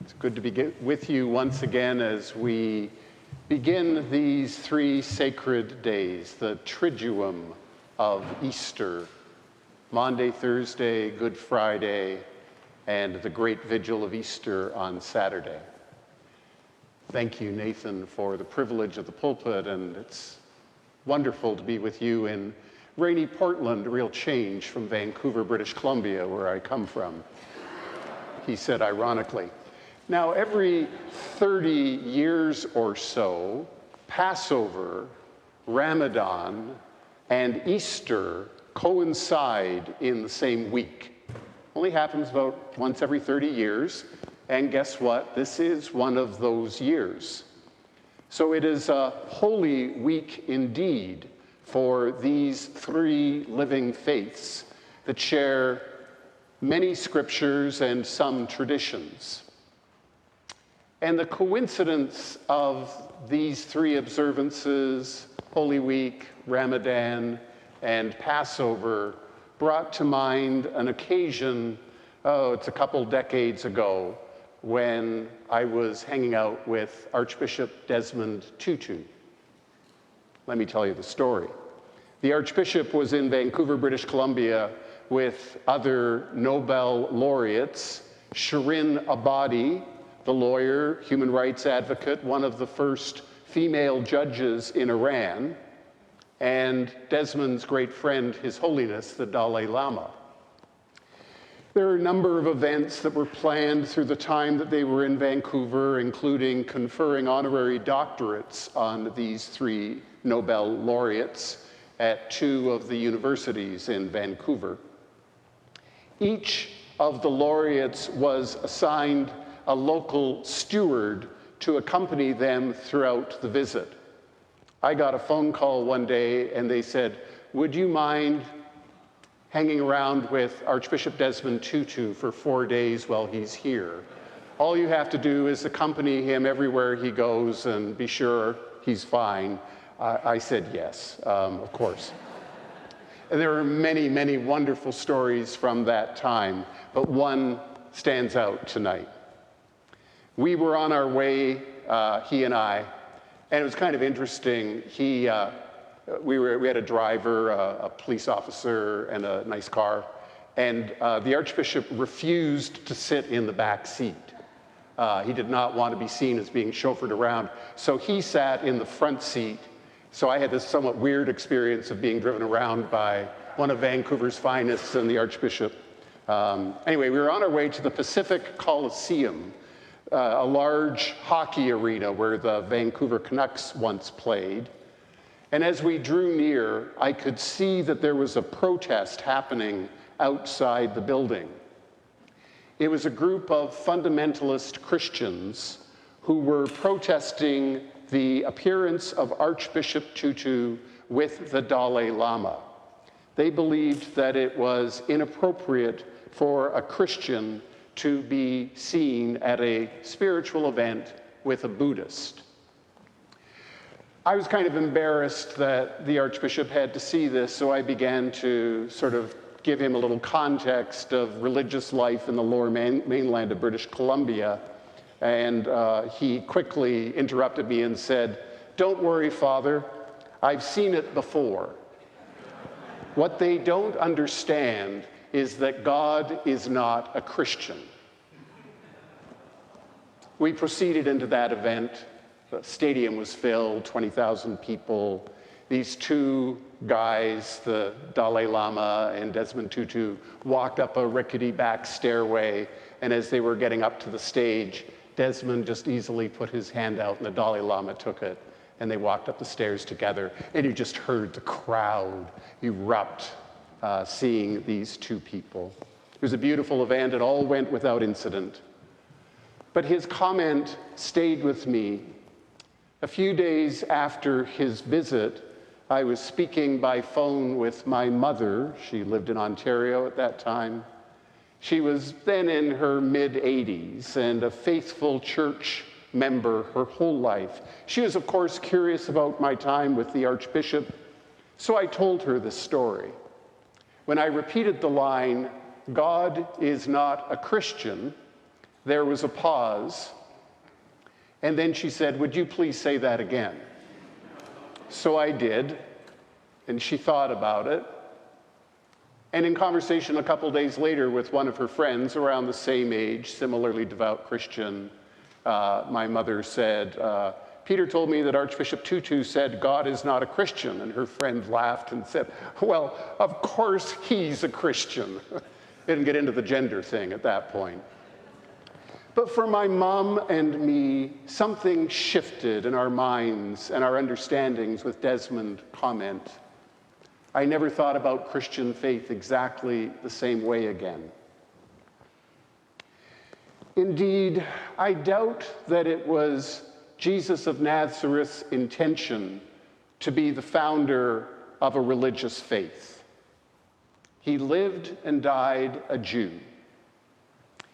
It's good to be with you once again as we begin these three sacred days, the Triduum of Easter, Maundy Thursday, Good Friday, and the great vigil of Easter on Saturday. Thank you, Nathan, for the privilege of the pulpit, and it's wonderful to be with you in rainy Portland, a real change from Vancouver, British Columbia, where I come from, he said ironically. Now, every 30 years or so, Passover, Ramadan, and Easter coincide in the same week. Only happens about once every 30 years, and guess what? This is one of those years. So it is a holy week indeed for these three living faiths that share many scriptures and some traditions. And the coincidence of these three observances, Holy Week, Ramadan, and Passover, brought to mind an occasion, it's a couple decades ago, when I was hanging out with Archbishop Desmond Tutu. Let me tell you the story. The Archbishop was in Vancouver, British Columbia, with other Nobel laureates, Shirin Ebadi, the lawyer, human rights advocate, one of the first female judges in Iran, and Desmond's great friend, His Holiness, the Dalai Lama. There are a number of events that were planned through the time that they were in Vancouver, including conferring honorary doctorates on these three Nobel laureates at two of the universities in Vancouver. Each of the laureates was assigned a local steward to accompany them throughout the visit. I got a phone call one day and they said, "Would you mind hanging around with Archbishop Desmond Tutu for 4 days while he's here? All you have to do is accompany him everywhere he goes and be sure he's fine." I said yes, of course. And there are many, many wonderful stories from that time, but one stands out tonight. We were on our way, he and I, and it was kind of interesting. We had a driver, a police officer, and a nice car, and the Archbishop refused to sit in the back seat. He did not want to be seen as being chauffeured around, so he sat in the front seat. So I had this somewhat weird experience of being driven around by one of Vancouver's finest and the Archbishop. Anyway, we were on our way to the Pacific Coliseum, a large hockey arena where the Vancouver Canucks once played. And as we drew near, I could see that there was a protest happening outside the building. It was a group of fundamentalist Christians who were protesting the appearance of Archbishop Tutu with the Dalai Lama. They believed that it was inappropriate for a Christian to be seen at a spiritual event with a Buddhist. I was kind of embarrassed that the Archbishop had to see this, so I began to sort of give him a little context of religious life in the lower mainland of British Columbia. And he quickly interrupted me and said, "Don't worry, Father, I've seen it before. What they don't understand is that God is not a Christian." We proceeded into that event. The stadium was filled, 20,000 people. These two guys, the Dalai Lama and Desmond Tutu, walked up a rickety back stairway, and as they were getting up to the stage, Desmond just easily put his hand out and the Dalai Lama took it, and they walked up the stairs together, and you just heard the crowd erupt seeing these two people. It was a beautiful event. It all went without incident. But his comment stayed with me. A few days after his visit, I was speaking by phone with my mother. She lived in Ontario at that time. She was then in her mid-80s and a faithful church member her whole life. She was, of course, curious about my time with the Archbishop, so I told her this story. When I repeated the line, "God is not a Christian," There was a pause, and then she said, "Would you please say that again?" So I did, and she thought about it. And in conversation a couple days later with one of her friends around the same age, similarly devout Christian, my mother said, "Peter told me that Archbishop Tutu said God is not a Christian." And her friend laughed and said, "Well, of course he's a Christian." Didn't get into the gender thing at that point. But for my mom and me, something shifted in our minds and our understandings with Desmond's comment. I never thought about Christian faith exactly the same way again. Indeed, I doubt that it was Jesus of Nazareth's intention to be the founder of a religious faith. He lived and died a Jew.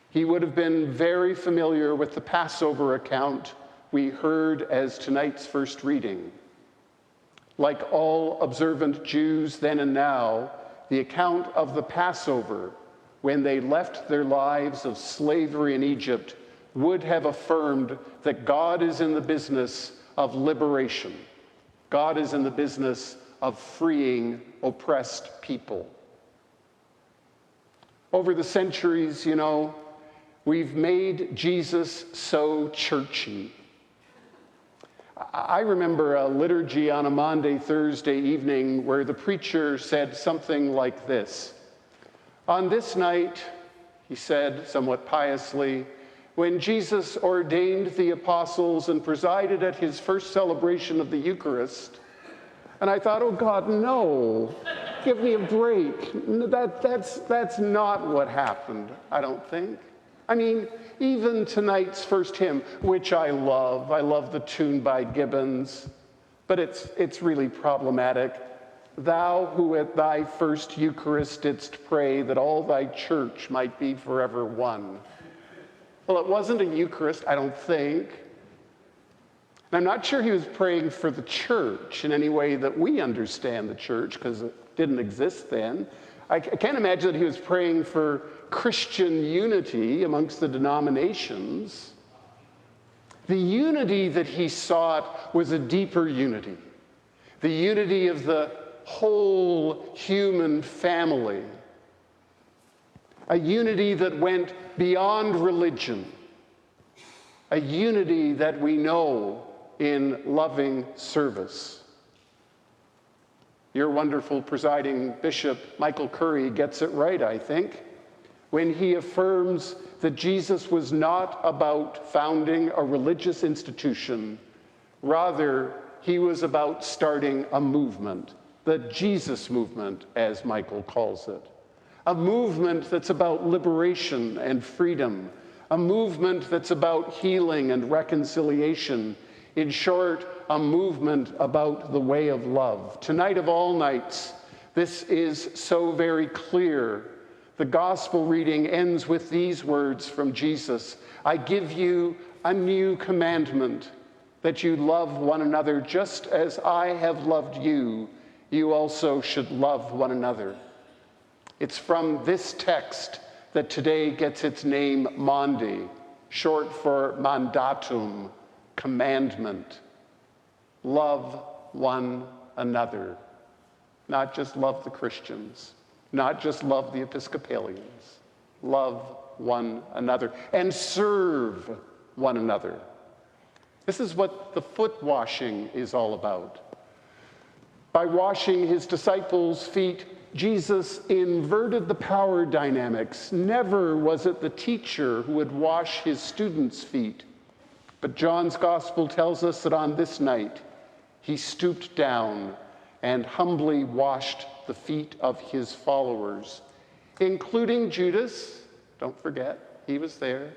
He would have been very familiar with the Passover account we heard as tonight's first reading. Like all observant Jews then and now, the account of the Passover, when they left their lives of slavery in Egypt, would have affirmed that God is in the business of liberation. God is in the business of freeing oppressed people. Over the centuries, we've made Jesus so churchy. I remember a liturgy on a Maundy Thursday evening where the preacher said something like this. "On this night," he said somewhat piously, "when Jesus ordained the apostles and presided at his first celebration of the Eucharist," and I thought, "Oh God, no, give me a break. That's not what happened, I don't think." I mean, even tonight's first hymn, which I love the tune by Gibbons, but it's really problematic. "Thou who at thy first Eucharist didst pray that all thy church might be forever one." Well, it wasn't a Eucharist, I don't think. And I'm not sure he was praying for the church in any way that we understand the church, because it didn't exist then. I can't imagine that he was praying for Christian unity amongst the denominations. The unity that he sought was a deeper unity, the unity of the whole human family, a unity that went beyond religion, a unity that we know in loving service. Your wonderful presiding Bishop Michael Curry gets it right, I think, when he affirms that Jesus was not about founding a religious institution. Rather, he was about starting a movement, the Jesus movement, as Michael calls it. A movement that's about liberation and freedom, a movement that's about healing and reconciliation. In short, a movement about the way of love. Tonight of all nights, this is so very clear. The gospel reading ends with these words from Jesus: "I give you a new commandment, that you love one another just as I have loved you. You also should love one another." It's from this text that today gets its name Maundy, short for mandatum, commandment. Love one another. Not just love the Christians, not just love the Episcopalians. Love one another and serve one another. This is what the foot washing is all about. By washing his disciples' feet, Jesus inverted the power dynamics. Never was it the teacher who would wash his students' feet. But John's gospel tells us that on this night, he stooped down and humbly washed the feet of his followers, including Judas. Don't forget, he was there.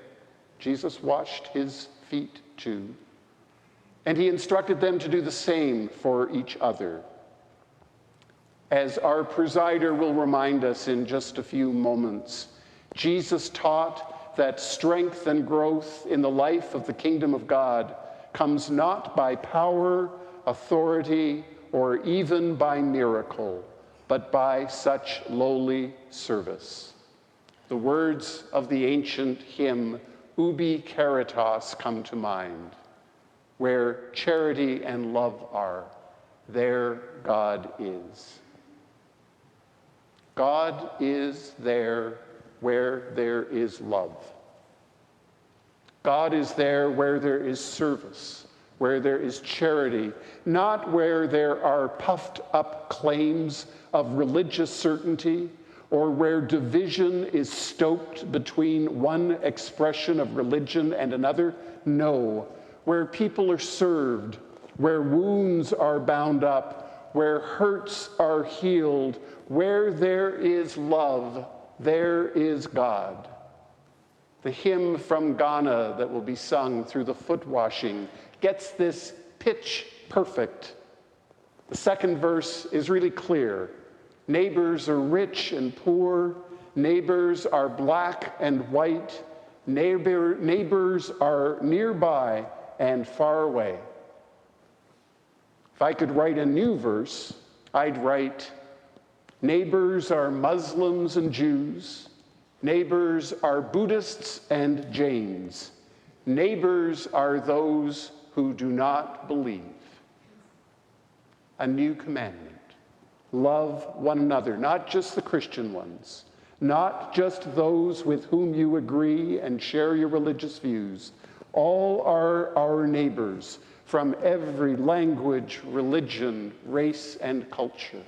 Jesus washed his feet too. And he instructed them to do the same for each other. As our presider will remind us in just a few moments, Jesus taught that strength and growth in the life of the kingdom of God comes not by power, authority, or even by miracle, but by such lowly service. The words of the ancient hymn, ubi caritas come to mind. Where charity and love are, there God is. God is there where there is love. God is there where there is service, where there is charity, not where there are puffed up claims of religious certainty or where division is stoked between one expression of religion and another. No, where people are served, where wounds are bound up, where hurts are healed, where there is love, there is God. The hymn from Ghana that will be sung through the foot washing gets this pitch perfect. The second verse is really clear. Neighbors are rich and poor. Neighbors are black and white. Neighbors are nearby and far away. If I could write a new verse, I'd write, neighbors are Muslims and Jews. Neighbors are Buddhists and Jains. Neighbors are those who do not believe. A new commandment. Love one another, not just the Christian ones, not just those with whom you agree and share your religious views. All are our neighbors from every language, religion, race, and culture.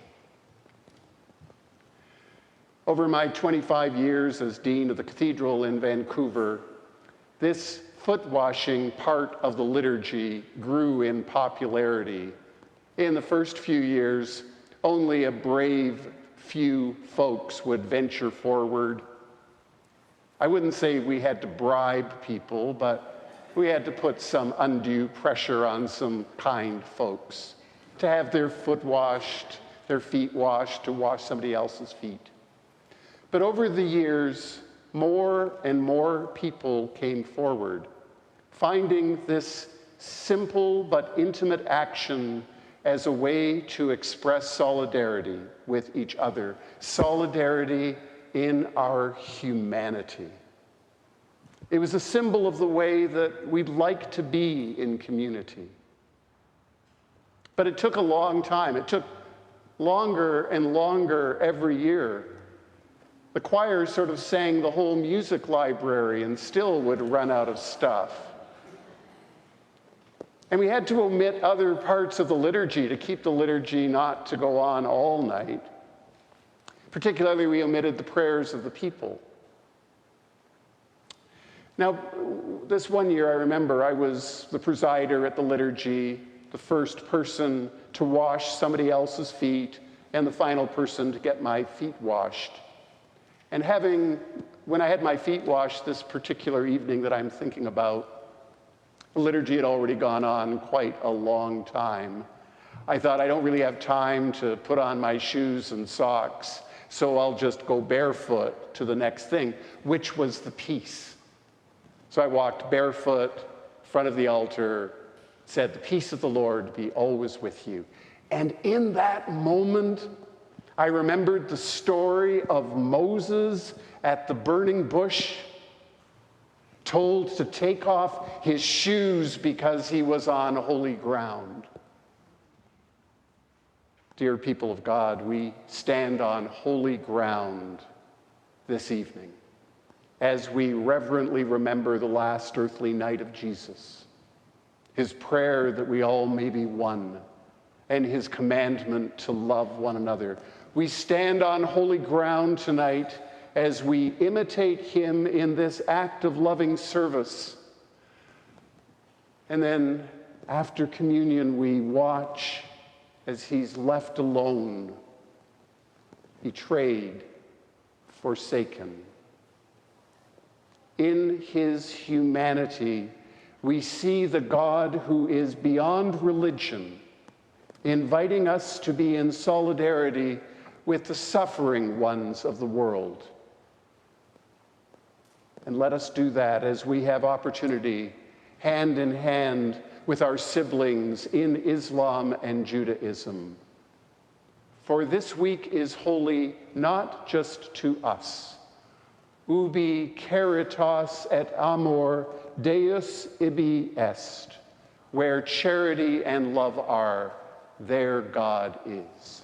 Over my 25 years as Dean of the Cathedral in Vancouver, this foot-washing part of the liturgy grew in popularity. In the first few years, only a brave few folks would venture forward. I wouldn't say we had to bribe people, but we had to put some undue pressure on some kind folks to have their foot washed, their feet washed, to wash somebody else's feet. But over the years, more and more people came forward, finding this simple but intimate action as a way to express solidarity with each other, solidarity in our humanity. It was a symbol of the way that we'd like to be in community. But it took a long time. It took longer and longer every year. The choir sort of sang the whole music library and still would run out of stuff. And we had to omit other parts of the liturgy to keep the liturgy not to go on all night. Particularly, we omitted the prayers of the people. Now, this one year, I remember I was the presider at the liturgy, the first person to wash somebody else's feet, and the final person to get my feet washed. And when I had my feet washed this particular evening that I'm thinking about, the liturgy had already gone on quite a long time. I thought, I don't really have time to put on my shoes and socks, so I'll just go barefoot to the next thing, which was the peace. So I walked barefoot in front of the altar, said, "The peace of the Lord be always with you." And in that moment, I remembered the story of Moses at the burning bush, told to take off his shoes because he was on holy ground. Dear people of God, we stand on holy ground this evening as we reverently remember the last earthly night of Jesus, his prayer that we all may be one, and his commandment to love one another. We stand on holy ground tonight as we imitate him in this act of loving service. And then after communion, we watch as he's left alone, betrayed, forsaken. In his humanity, we see the God who is beyond religion, inviting us to be in solidarity with the suffering ones of the world. And let us do that as we have opportunity, hand in hand with our siblings in Islam and Judaism. For this week is holy not just to us, ubi caritas et amor Deus ibi est. Where charity and love are, there God is.